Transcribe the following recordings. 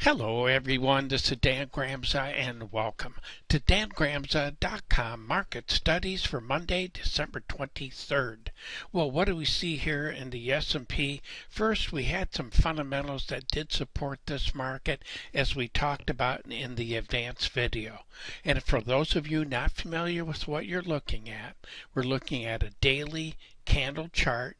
Hello everyone, this is Dan Gramza and welcome to dangramza.com Market Studies for Monday, December 23rd. Well, what do we see here in the S&P? First, we had some fundamentals that did support this market as we talked about in the advanced video. And for those of you not familiar with what you're looking at, we're looking at a daily candle chart.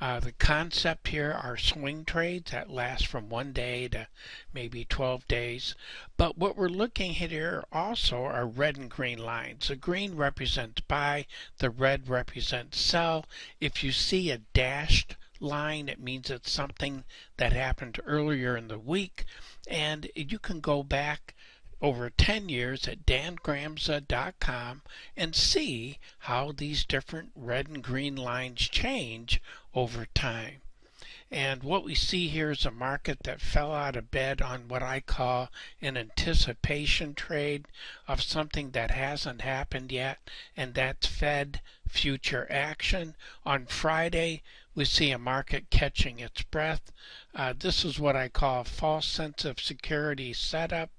The concept here are swing trades that last from 1 day to maybe 12 days. But what we're looking at here also are red and green lines. The green represents buy, the red represents sell. If you see a dashed line, it means it's something that happened earlier in the week. And you can go back over 10 years at dangramza.com and see how these different red and green lines change over time. And what we see here is a market that fell out of bed on what I call an anticipation trade of something that hasn't happened yet, and that's Fed future action. On Friday, we see a market catching its breath. This is what I call a false sense of security setup.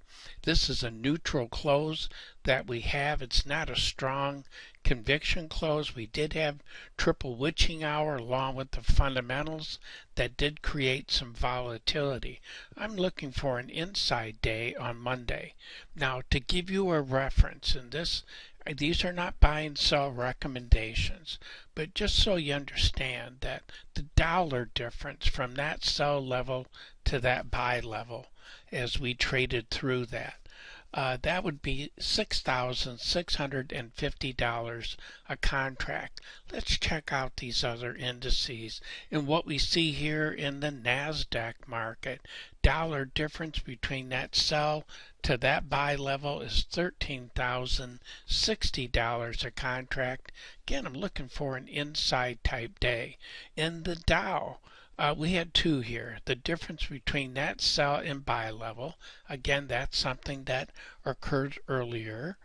This is a neutral close that we have. It's not a strong conviction close. We did have triple witching hour along with the fundamentals that did create some volatility. I'm looking for an inside day on Monday. Now, to give you a reference, and these are not buy and sell recommendations, but just so you understand that the dollar difference from that sell level to that buy level as we traded through that. That would be $6,650 a contract. Let's check out these other indices. And what we see here in the NASDAQ market, dollar difference between that sell to that buy level is $13,060 a contract. Again, I'm looking for an inside type day. In the Dow, we had two here. The difference between that sell and buy level, again, that's something that occurred earlier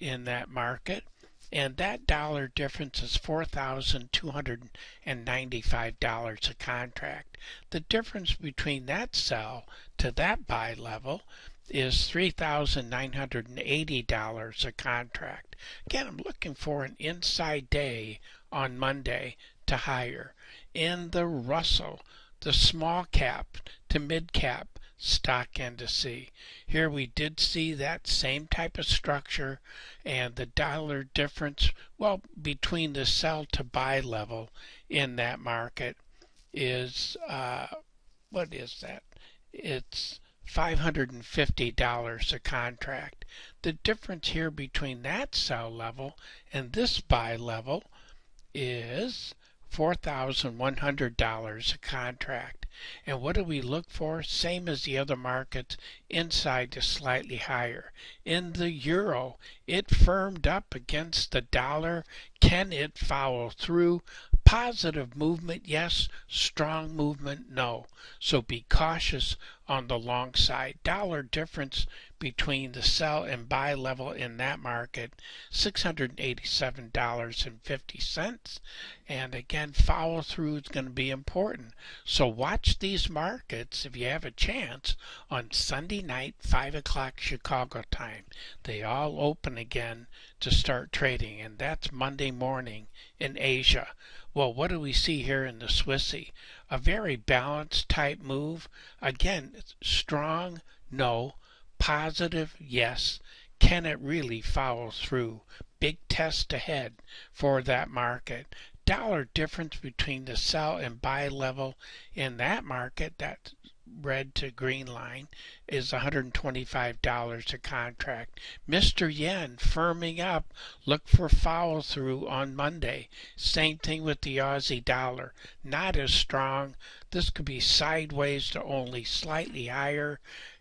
in that market. And that dollar difference is $4,295 a contract. The difference between that sell to that buy level is $3,980 a contract. Again, I'm looking for an inside day on Monday to higher. In the Russell, the small cap to mid cap stock indice. Here we did see that same type of structure, and the dollar difference, well, between the sell to buy level in that market is, what is that? It's $550 a contract. The difference here between that sell level and this buy level is $4,100 a contract. And what do we look for? Same as the other markets, inside to slightly higher. In the euro, it firmed up against the dollar. Can it follow through? Positive movement, yes. Strong movement, no. So be cautious on the long side. Dollar difference between the sell and buy level in that market, $687.50. And again, follow through is going to be important. So watch these markets if you have a chance on Sunday night, 5 o'clock Chicago time. They all open again to start trading, and that's Monday morning in Asia. Well, what do we see here in the Swissy? A very balanced type move. Again, strong, no. Positive, yes. Can it really follow through? Big test ahead for that market. Dollar difference between the sell and buy level in that market, that red to green line, is $125 a contract. Mr. Yen firming up. Look for follow through on Monday. Same thing with the Aussie dollar. Not as strong. This could be sideways to only slightly higher.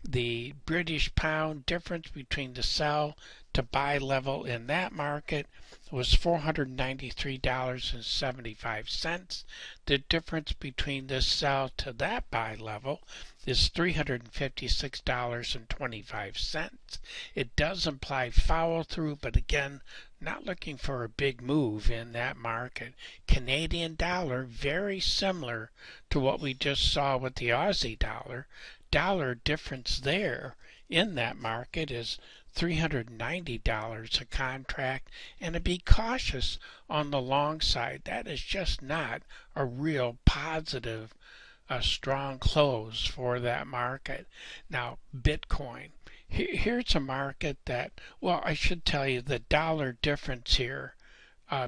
The British pound difference between the sell to buy level in that market was $493.75. The difference between this sell to that buy level is $356.25. It does imply follow through, but again, not looking for a big move in that market. Canadian dollar, very similar to what we just saw with the Aussie dollar. dollar difference there in that market is $390 a contract, and to be cautious on the long side. That is just not a real positive, a strong close for that market. Now, Bitcoin. Here's a market that, well, I should tell you the dollar difference here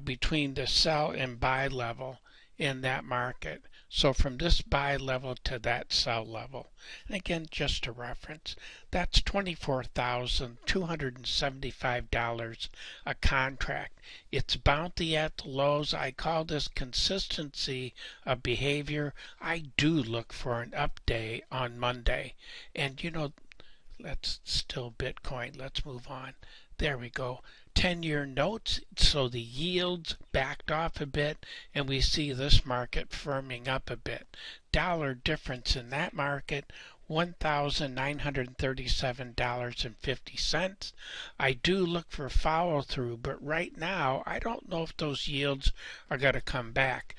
between the sell and buy level in that market. So from this buy level to that sell level, and again, just a reference, that's $24,275 a contract. It's bounty at the lows. I call this consistency of behavior. I do look for an update on Monday. And let's still Bitcoin. Let's move on. There we go. 10-year notes, so the yields backed off a bit, and we see this market firming up a bit. Dollar difference in that market, $1,937.50. I do look for follow through, but right now I don't know if those yields are going to come back.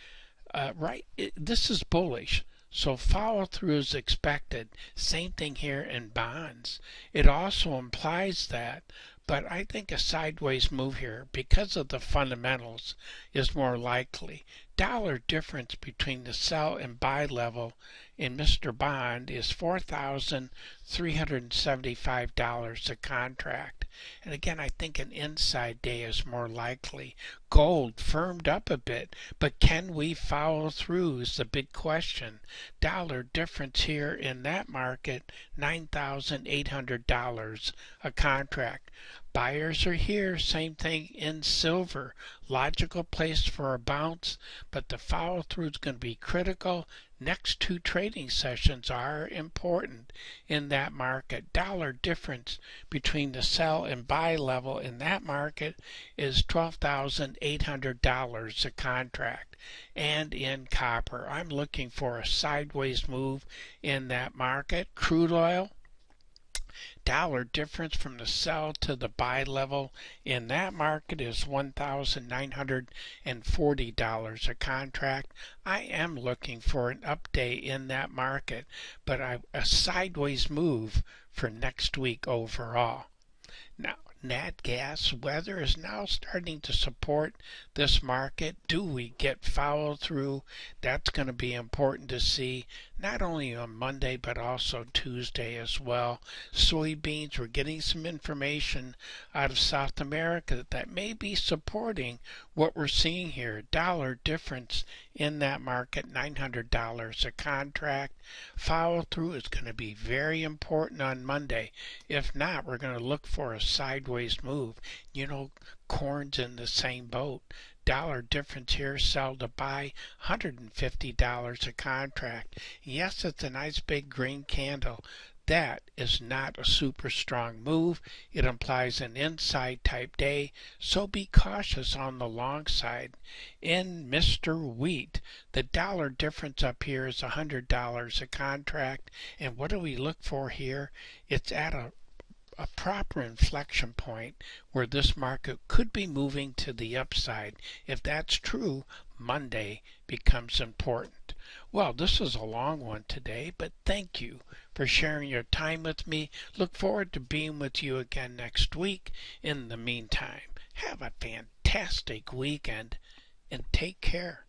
This is bullish. So follow through is expected. Same thing here in bonds. It also implies that, but I think a sideways move here because of the fundamentals is more likely. Dollar difference between the sell and buy level in Mr. Bond is $4,375 a contract. And again, I think an inside day is more likely. Gold firmed up a bit, but can we follow through is the big question. Dollar difference here in that market, $9,800 a contract. Buyers are here, same thing in silver. Logical place for a bounce, but the follow through is going to be critical. Next two trading sessions are important in that market. Dollar difference between the sell and buy level in that market is $12,800 a contract. And in copper, I'm looking for a sideways move in that market. Crude oil, dollar difference from the sell to the buy level in that market is $1,940 a contract. I am looking for an update in that market, but a sideways move for next week overall. Now, nat gas weather is now starting to support this market. Do we get follow through? That's going to be important to see, not only on Monday but also Tuesday as well. Soybeans, we're getting some information out of South America that may be supporting what we're seeing here. Dollar difference in that market, $900 a contract. Follow through is going to be very important on Monday. If not, we're going to look for a sideways move. Corn's in the same boat. Dollar difference here, sell to buy, $150 a contract. Yes, it's a nice big green candle. That is not a super strong move. It implies an inside type day, so be cautious on the long side. In Mr. Wheat, the dollar difference up here is $100 a contract. And what do we look for here? It's at a proper inflection point where this market could be moving to the upside. If that's true, Monday becomes important. Well, this is a long one today, but thank you for sharing your time with me. Look forward to being with you again next week. In the meantime, have a fantastic weekend and take care.